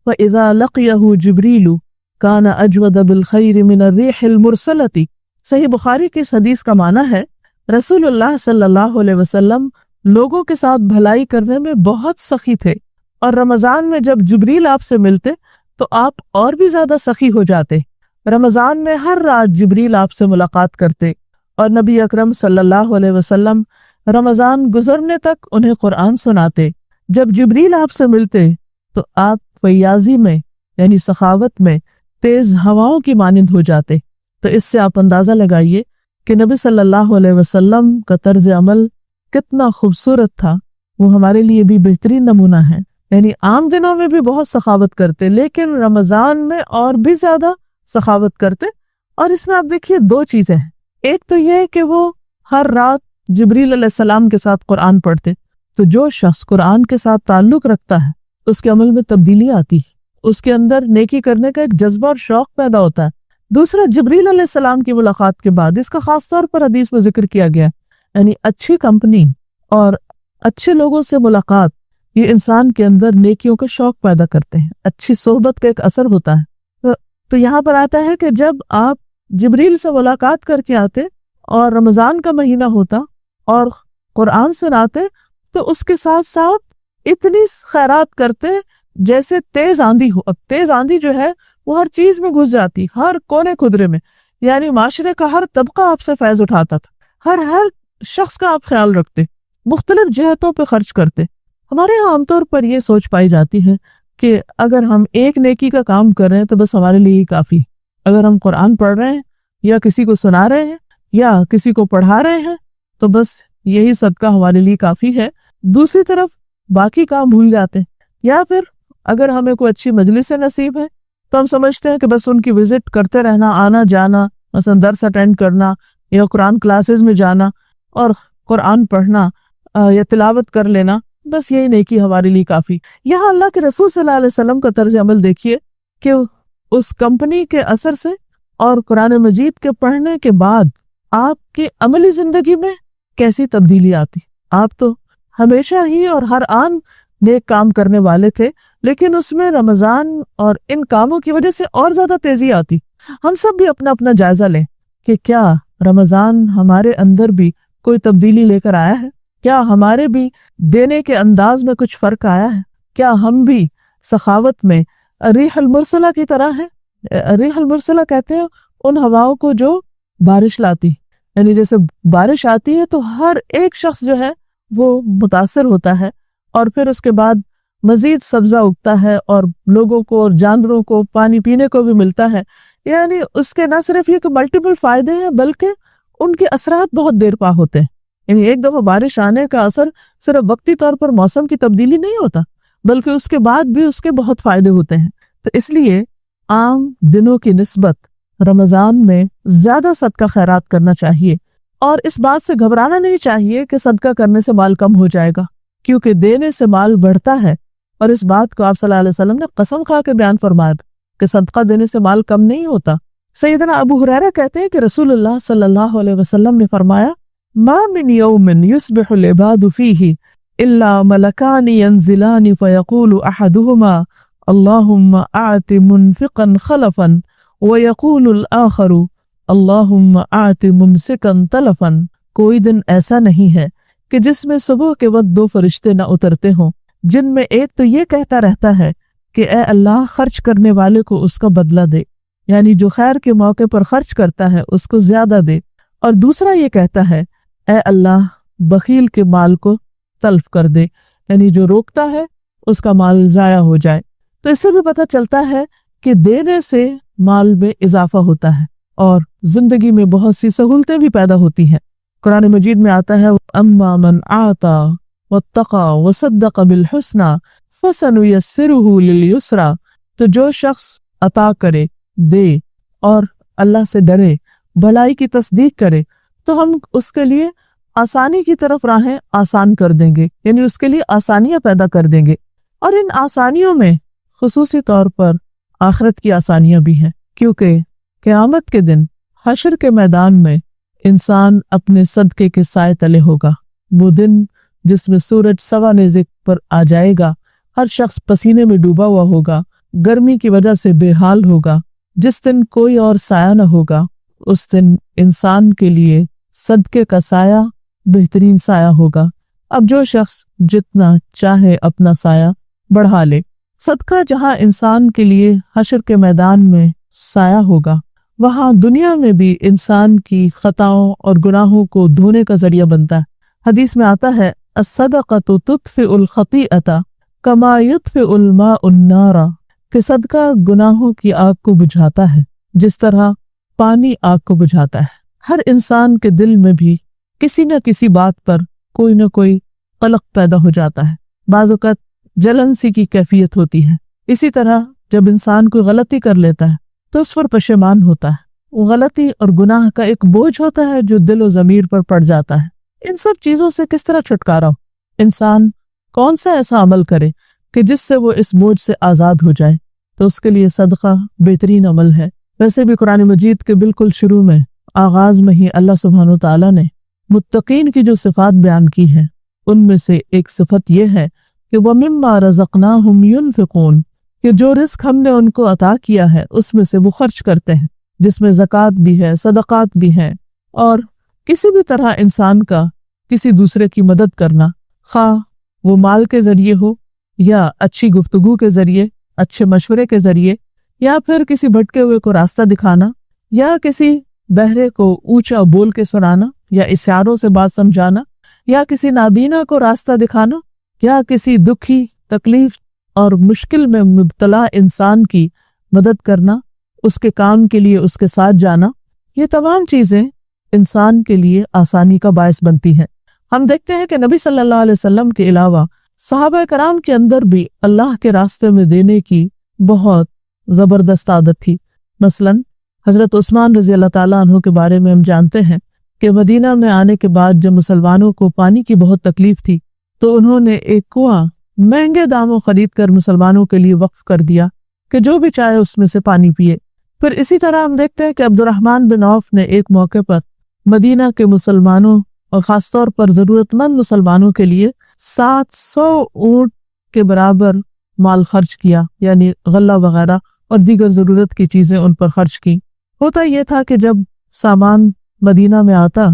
وإذا لقیہ جبریل کان اجود بالخیر من الریح المرسلۃ. صحیح بخاری کی اس حدیث کا معنی ہے رسول اللہ صلی اللہ علیہ وسلم لوگوں کے ساتھ بھلائی کرنے میں بہت سخی تھے، اور رمضان میں جب جبریل آپ سے ملتے تو آپ اور بھی زیادہ سخی ہو جاتے. رمضان میں ہر رات جبریل آپ سے ملاقات کرتے، اور نبی اکرم صلی اللہ علیہ وسلم رمضان گزرنے تک انہیں قرآن سناتے. جب جبریل آپ سے ملتے تو آپ فیاضی میں یعنی سخاوت میں تیز ہواؤں کی مانند ہو جاتے. تو اس سے آپ اندازہ لگائیے کہ نبی صلی اللہ علیہ وسلم کا طرز عمل کتنا خوبصورت تھا. وہ ہمارے لیے بھی بہترین نمونہ ہے. یعنی عام دنوں میں بھی بہت سخاوت کرتے، لیکن رمضان میں اور بھی زیادہ سخاوت کرتے. اور اس میں آپ دیکھیے دو چیزیں ہیں. ایک تو یہ کہ وہ ہر رات جبریل علیہ السلام کے ساتھ قرآن پڑھتے، تو جو شخص قرآن کے ساتھ تعلق رکھتا ہے اس کے عمل میں تبدیلی آتی ہے، اس کے اندر نیکی کرنے کا ایک جذبہ اور شوق پیدا ہوتا ہے. دوسرا، جبریل علیہ السلام کی ملاقات کے بعد اس کا خاص طور پر حدیث میں ذکر کیا گیا، یعنی اچھی کمپنی اور اچھے لوگوں سے ملاقات یہ انسان کے اندر نیکیوں کا شوق پیدا کرتے ہیں. اچھی صحبت کا ایک اثر ہوتا ہے. تو یہاں پر آتا ہے کہ جب آپ جبریل سے ملاقات کر کے آتے اور رمضان کا مہینہ ہوتا اور قرآن سناتے تو اس کے ساتھ ساتھ اتنی خیرات کرتے جیسے تیز آندھی ہو. اب تیز آندھی جو ہے وہ ہر چیز میں گھس جاتی، ہر کونے خدرے میں، یعنی معاشرے کا ہر طبقہ آپ سے فیض اٹھاتا تھا، ہر شخص کا آپ خیال رکھتے، مختلف جہتوں پہ خرچ کرتے. ہمارے یہاں عام طور پر یہ سوچ پائی جاتی ہے کہ اگر ہم ایک نیکی کا کام کر رہے ہیں تو بس ہمارے لیے ہی کافی. اگر ہم قرآن پڑھ رہے ہیں یا کسی کو سنا رہے ہیں یا کسی کو پڑھا رہے ہیں تو بس یہی صدقہ ہمارے لیے کافی ہے. دوسری طرف باقی کام بھول جاتے ہیں. یا پھر اگر ہمیں کوئی اچھی مجلس سے نصیب ہے تو ہم سمجھتے ہیں کہ بس ان کی وزٹ کرتے رہنا، آنا جانا، مثلا درس اٹینڈ کرنا یا قرآن کلاسز میں جانا اور قرآن پڑھنا یا تلاوت کر لینا، بس یہی نیکی ہمارے لیے کافی. یہاں اللہ کے رسول صلی اللہ علیہ وسلم کا طرز عمل دیکھیے کہ اس کمپنی کے اثر سے اور قرآن مجید کے پڑھنے کے بعد آپ کی عملی زندگی میں کیسی تبدیلی آتی. آپ تو ہمیشہ ہی اور ہر آن نیک کام کرنے والے تھے، لیکن اس میں رمضان اور ان کاموں کی وجہ سے اور زیادہ تیزی آتی. ہم سب بھی اپنا اپنا جائزہ لیں کہ کیا رمضان ہمارے اندر بھی کوئی تبدیلی لے کر آیا ہے؟ کیا ہمارے بھی دینے کے انداز میں کچھ فرق آیا ہے؟ کیا ہم بھی سخاوت میں ریح المرسلہ کی طرح ہیں؟ ریح المرسلہ کہتے ہیں ان ہواؤں کو جو بارش لاتی، یعنی جیسے بارش آتی ہے تو ہر ایک شخص جو ہے وہ متاثر ہوتا ہے، اور پھر اس کے بعد مزید سبزہ اگتا ہے اور لوگوں کو اور جانوروں کو پانی پینے کو بھی ملتا ہے. یعنی اس کے نہ صرف یہ کہ ملٹیپل فائدے ہیں بلکہ ان کے اثرات بہت دیر پا ہوتے ہیں. یعنی ایک دفعہ بارش آنے کا اثر صرف وقتی طور پر موسم کی تبدیلی نہیں ہوتا، بلکہ اس کے بعد بھی اس کے بہت فائدے ہوتے ہیں. تو اس لیے عام دنوں کی نسبت رمضان میں زیادہ صدقہ خیرات کرنا چاہیے، اور اس بات سے گھبرانا نہیں چاہیے کہ صدقہ کرنے سے مال کم ہو جائے گا، کیونکہ دینے سے مال بڑھتا ہے. اور اس بات کو آپ صلی اللہ علیہ وسلم نے قسم کھا کے بیان فرمایا کہ صدقہ دینے سے مال کم نہیں ہوتا. سیدنا ابو ہریرہ کہتے ہیں کہ رسول اللہ صلی اللہ علیہ وسلم نے فرمایا ما من یوم یصبح العباد فیہ الا ملکان ینزلان فیقول احدہما اللہم اعط منفقا خلفا ویقول الآخر اللہم اعط ممسکا تلفا. کوئی دن ایسا نہیں ہے کہ جس میں صبح کے وقت دو فرشتے نہ اترتے ہوں، جن میں ایک تو یہ کہتا رہتا ہے کہ اے اللہ خرچ کرنے والے کو اس کا بدلہ دے، یعنی جو خیر کے موقع پر خرچ کرتا ہے اس کو زیادہ دے، اور دوسرا یہ کہتا ہے اے اللہ بخیل کے مال کو تلف کر دے، یعنی جو روکتا ہے اس کا مال ضائع ہو جائے. تو اس سے بھی پتہ چلتا ہے کہ دینے سے مال میں اضافہ ہوتا ہے اور زندگی میں بہت سی سہولتیں بھی پیدا ہوتی ہیں. قرآن مجید میں آتا ہے اما من اعطى واتقى وصدق بالحسنى فسنيسره لليسرى. تو جو شخص عطا کرے، دے اور اللہ سے ڈرے، بھلائی کی تصدیق کرے، تو ہم اس کے لیے آسانی کی طرف راہیں آسان کر دیں گے، یعنی اس کے لیے آسانیاں پیدا کر دیں گے. اور ان آسانیوں میں خصوصی طور پر آخرت کی آسانیاں بھی ہیں، کیونکہ قیامت کے دن حشر کے میدان میں انسان اپنے صدقے کے سائے تلے ہوگا. وہ دن جس میں سورج سوا نیزے پر آ جائے گا، ہر شخص پسینے میں ڈوبا ہوا ہوگا، گرمی کی وجہ سے بے حال ہوگا، جس دن کوئی اور سایہ نہ ہوگا. اس دن انسان کے لیے صدقے کا سایہ بہترین سایہ ہوگا. اب جو شخص جتنا چاہے اپنا سایہ بڑھا لے. صدقہ جہاں انسان کے لیے حشر کے میدان میں سایہ ہوگا، وہاں دنیا میں بھی انسان کی خطاؤں اور گناہوں کو دھونے کا ذریعہ بنتا ہے. حدیث میں آتا ہے الصدقۃ تطفئ الخطیئۃ کما یطفئ الماء النار، کہ صدقہ گناہوں کی آگ کو بجھاتا ہے جس طرح پانی آگ کو بجھاتا ہے. ہر انسان کے دل میں بھی کسی نہ کسی بات پر کوئی نہ کوئی قلق پیدا ہو جاتا ہے، بعض اوقات جلن سی کی کیفیت ہوتی ہے. اسی طرح جب انسان کوئی غلطی کر لیتا ہے تو اس پر پشیمان ہوتا ہے. وہ غلطی اور گناہ کا ایک بوجھ ہوتا ہے جو دل و ضمیر پر پڑ جاتا ہے. ان سب چیزوں سے کس طرح چھٹکارا ہو؟ انسان کون سا ایسا عمل کرے کہ جس سے وہ اس بوجھ سے آزاد ہو جائے؟ تو اس کے لیے صدقہ بہترین عمل ہے. ویسے بھی قرآن مجید کے بالکل شروع میں آغاز میں ہی اللہ سبحانہ و تعالیٰ نے متقین کی جو صفات بیان کی ہیں ان میں سے ایک صفت یہ ہے کہ وَمِمَّا رَزَقْنَاهُمْ يُنْفِقُونَ، کہ جو رزق ہم نے ان کو عطا کیا ہے اس میں سے وہ خرچ کرتے ہیں، جس میں زکوٰۃ بھی ہے، صدقات بھی ہیں، اور کسی بھی طرح انسان کا کسی دوسرے کی مدد کرنا، خواہ وہ مال کے ذریعے ہو یا اچھی گفتگو کے ذریعے، اچھے مشورے کے ذریعے، یا پھر کسی بھٹکے ہوئے کو راستہ دکھانا، یا کسی بہرے کو اونچا بول کے سنانا، یا اشاروں سے بات سمجھانا، یا کسی نابینا کو راستہ دکھانا، یا کسی دکھی، تکلیف اور مشکل میں مبتلا انسان کی مدد کرنا، اس کے کام کے لیے اس کے ساتھ جانا. یہ تمام چیزیں انسان کے لیے آسانی کا باعث بنتی ہیں. ہم دیکھتے ہیں کہ نبی صلی اللہ علیہ وسلم کے علاوہ صحابہ کرام کے اندر بھی اللہ کے راستے میں دینے کی بہت زبردست عادت تھی. مثلاً حضرت عثمان رضی اللہ تعالیٰ عنہ کے بارے میں ہم جانتے ہیں کہ مدینہ میں آنے کے بعد جب مسلمانوں کو پانی کی بہت تکلیف تھی تو انہوں نے ایک کنواں مہنگے داموں خرید کر مسلمانوں کے لیے وقف کر دیا کہ جو بھی چاہے اس میں سے پانی پیے۔ پھر اسی طرح ہم دیکھتے ہیں کہ عبد الرحمن بن عوف نے ایک موقع پر مدینہ کے مسلمانوں اور خاص طور پر ضرورت مند مسلمانوں کے لیے 700 اونٹ کے برابر مال خرچ کیا، یعنی غلہ وغیرہ اور دیگر ضرورت کی چیزیں ان پر خرچ کی۔ ہوتا یہ تھا کہ جب سامان مدینہ میں آتا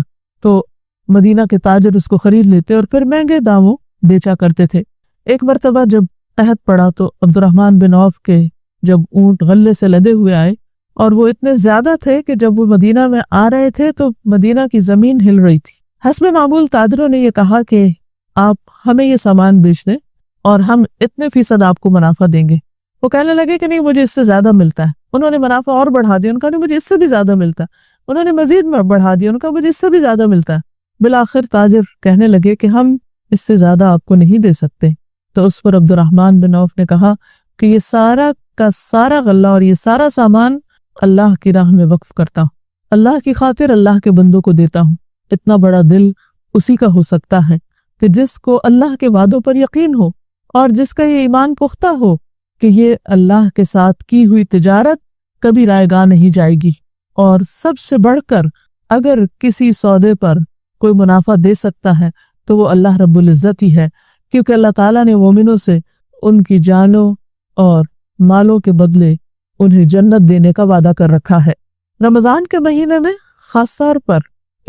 تو مدینہ کے تاجر اس کو خرید لیتے اور پھر مہنگے داموں بیچا کرتے تھے۔ ایک مرتبہ جب عہد پڑا تو عبد الرحمن بن عوف کے جب اونٹ غلے سے لدے ہوئے آئے اور وہ اتنے زیادہ تھے کہ جب وہ مدینہ میں آ رہے تھے تو مدینہ کی زمین ہل رہی تھی۔ حسب معمول تاجروں نے یہ کہا کہ آپ ہمیں یہ سامان بیچ دیں اور ہم اتنے فیصد آپ کو منافع دیں گے۔ وہ کہنے لگے کہ نہیں، مجھے اس سے زیادہ ملتا ہے۔ انہوں نے منافع اور بڑھا دیا، ان کا نہیں، مجھے اس سے بھی زیادہ ملتا ہے۔ انہوں نے مزید بڑھا دیا، ان کا مجھے اس سے بھی زیادہ ملتا ہے۔ بالآخر تاجر کہنے لگے کہ ہم اس سے زیادہ آپ کو نہیں دے سکتے۔ تو اس پر عبد الرحمن بن عوف نے کہا کہ یہ سارا کا سارا غلہ اور یہ سارا سامان اللہ کی راہ میں وقف کرتا ہوں، اللہ کی خاطر اللہ کے بندوں کو دیتا ہوں۔ اتنا بڑا دل اسی کا ہو سکتا ہے کہ جس کو اللہ کے وعدوں پر یقین ہو اور جس کا یہ ایمان پختہ ہو کہ یہ اللہ کے ساتھ کی ہوئی تجارت کبھی رائے گاہ نہیں جائے گی، اور سب سے بڑھ کر اگر کسی سودے پر کوئی منافع دے سکتا ہے تو وہ اللہ رب العزت ہی ہے، کیونکہ اللہ تعالیٰ نے مومنوں سے ان کی جانوں اور مالوں کے بدلے انہیں جنت دینے کا وعدہ کر رکھا ہے۔ رمضان کے مہینے میں خاص طور پر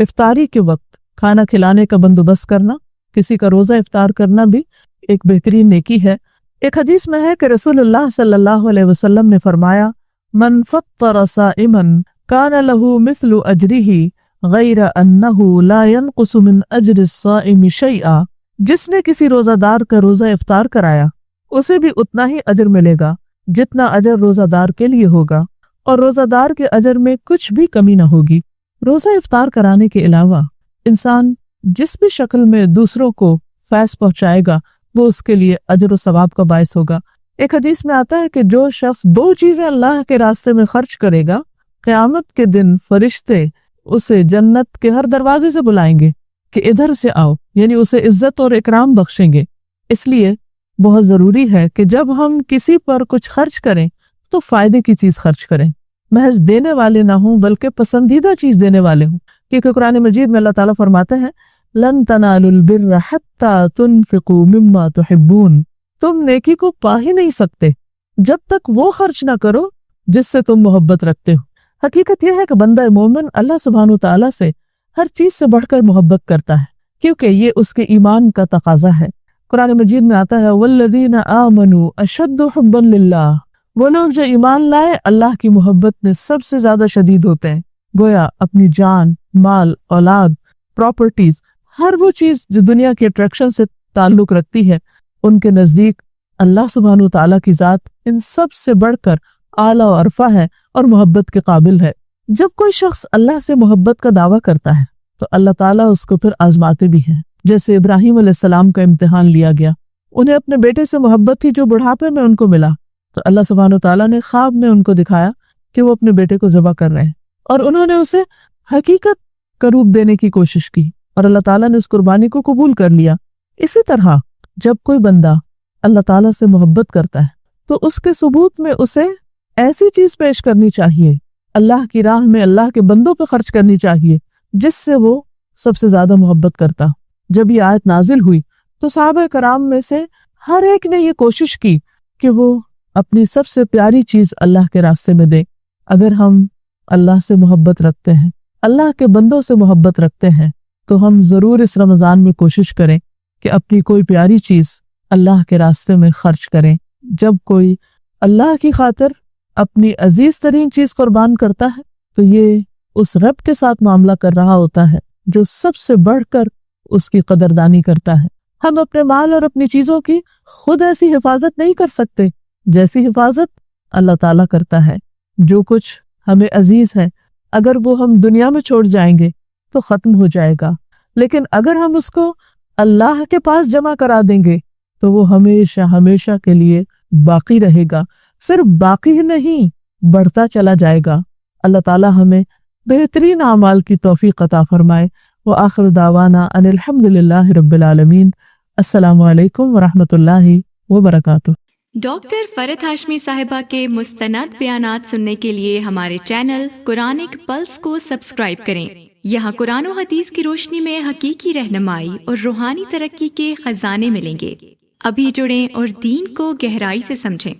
افطاری کے وقت کھانا کھلانے کا بندوبست کرنا، کسی کا روزہ افطار کرنا بھی ایک بہترین نیکی ہے۔ ایک حدیث میں ہے کہ رسول اللہ صلی اللہ علیہ وسلم نے فرمایا، من فطر صائما کان له مثل اجرہ غیر انہ لا ينقص من اجر الصائم شیئا، جس نے کسی روزہ دار کا روزہ افطار کرایا اسے بھی اتنا ہی اجر ملے گا جتنا اجر روزہ دار کے لیے ہوگا، اور روزہ دار کے اجر میں کچھ بھی کمی نہ ہوگی۔ روزہ افطار کرانے کے علاوہ انسان جس بھی شکل میں دوسروں کو فیض پہنچائے گا وہ اس کے لیے اجر و ثواب کا باعث ہوگا۔ ایک حدیث میں آتا ہے کہ جو شخص 2 چیزیں اللہ کے راستے میں خرچ کرے گا، قیامت کے دن فرشتے اسے جنت کے ہر دروازے سے بلائیں گے کہ ادھر سے آؤ، یعنی اسے عزت اور اکرام بخشیں گے۔ اس لیے بہت ضروری ہے کہ جب ہم کسی پر کچھ خرچ کریں تو فائدے کی چیز خرچ کریں، محض دینے والے نہ ہوں بلکہ پسندیدہ چیز دینے والے ہوں، کیونکہ قرآن مجید میں اللہ تعالیٰ فرماتے ہیں لن تنالوا البر حتى تنفقوا مما تحبون، تم نیکی کو پا ہی نہیں سکتے جب تک وہ خرچ نہ کرو جس سے تم محبت رکھتے ہو۔ حقیقت یہ ہے کہ بندہ مومن اللہ سبحانہ وتعالیٰ سے ہر چیز سے بڑھ کر محبت کرتا ہے، کیونکہ یہ اس کے ایمان کا تقاضا ہے۔ قرآن مجید میں آتا ہے والذین آمنوا اشد حبا للہ، وہ لوگ جو ایمان لائے اللہ کی محبت میں سب سے زیادہ شدید ہوتے ہیں۔ گویا اپنی جان، مال، اولاد، پراپرٹیز، ہر وہ چیز جو دنیا کی اٹریکشن سے تعلق رکھتی ہے، ان کے نزدیک اللہ سبحانہ وتعالیٰ کی ذات ان سب سے بڑھ کر اعلیٰ و عرفہ ہے اور محبت کے قابل ہے۔ جب کوئی شخص اللہ سے محبت کا دعویٰ کرتا ہے تو اللہ تعالیٰ اس کو پھر آزماتے بھی ہیں، جیسے ابراہیم علیہ السلام کا امتحان لیا گیا۔ انہیں اپنے بیٹے سے محبت تھی جو بڑھاپے میں ان کو ملا، تو اللہ سبحانہ وتعالیٰ نے خواب میں ان کو دکھایا کہ وہ اپنے بیٹے کو ذبح کر رہے ہیں، اور انہوں نے اسے حقیقت کا روپ دینے کی کوشش کی اور اللہ تعالیٰ نے اس قربانی کو قبول کر لیا۔ اسی طرح جب کوئی بندہ اللہ تعالیٰ سے محبت کرتا ہے تو اس کے ثبوت میں اسے ایسی چیز پیش کرنی چاہیے، اللہ کی راہ میں اللہ کے بندوں پہ خرچ کرنی چاہیے جس سے وہ سب سے زیادہ محبت کرتا۔ جب یہ آیت نازل ہوئی تو صحابہ کرام میں سے ہر ایک نے یہ کوشش کی کہ وہ اپنی سب سے پیاری چیز اللہ کے راستے میں دے۔ اگر ہم اللہ سے محبت رکھتے ہیں، اللہ کے بندوں سے محبت رکھتے ہیں، تو ہم ضرور اس رمضان میں کوشش کریں کہ اپنی کوئی پیاری چیز اللہ کے راستے میں خرچ کریں۔ جب کوئی اللہ کی خاطر اپنی عزیز ترین چیز قربان کرتا ہے تو یہ اس رب کے ساتھ معاملہ کر رہا ہوتا ہے جو سب سے بڑھ کر اس کی قدردانی کرتا ہے۔ ہم اپنے مال اور اپنی چیزوں کی خود ایسی حفاظت نہیں کر سکتے جیسی حفاظت اللہ تعالیٰ کرتا ہے۔ جو کچھ ہمیں عزیز ہے اگر وہ ہم دنیا میں چھوڑ جائیں گے تو ختم ہو جائے گا، لیکن اگر ہم اس کو اللہ کے پاس جمع کرا دیں گے تو وہ ہمیشہ ہمیشہ کے لیے باقی رہے گا۔ صرف باقی ہی نہیں، بڑھتا چلا جائے گا۔ اللہ تعالیٰ ہمیں بہترین اعمال کی توفیق عطا فرمائے۔ وآخر دعوانا ان الحمد للہ رب العالمین۔ السلام علیکم ورحمۃ اللہ وبرکاتہ۔ ڈاکٹر فرحت ہاشمی صاحبہ کے مستند بیانات سننے کے لیے ہمارے چینل قرآنک پلس کو سبسکرائب کریں۔ یہاں قرآن و حدیث کی روشنی میں حقیقی رہنمائی اور روحانی ترقی کے خزانے ملیں گے۔ ابھی جڑیں اور دین کو گہرائی سے سمجھیں۔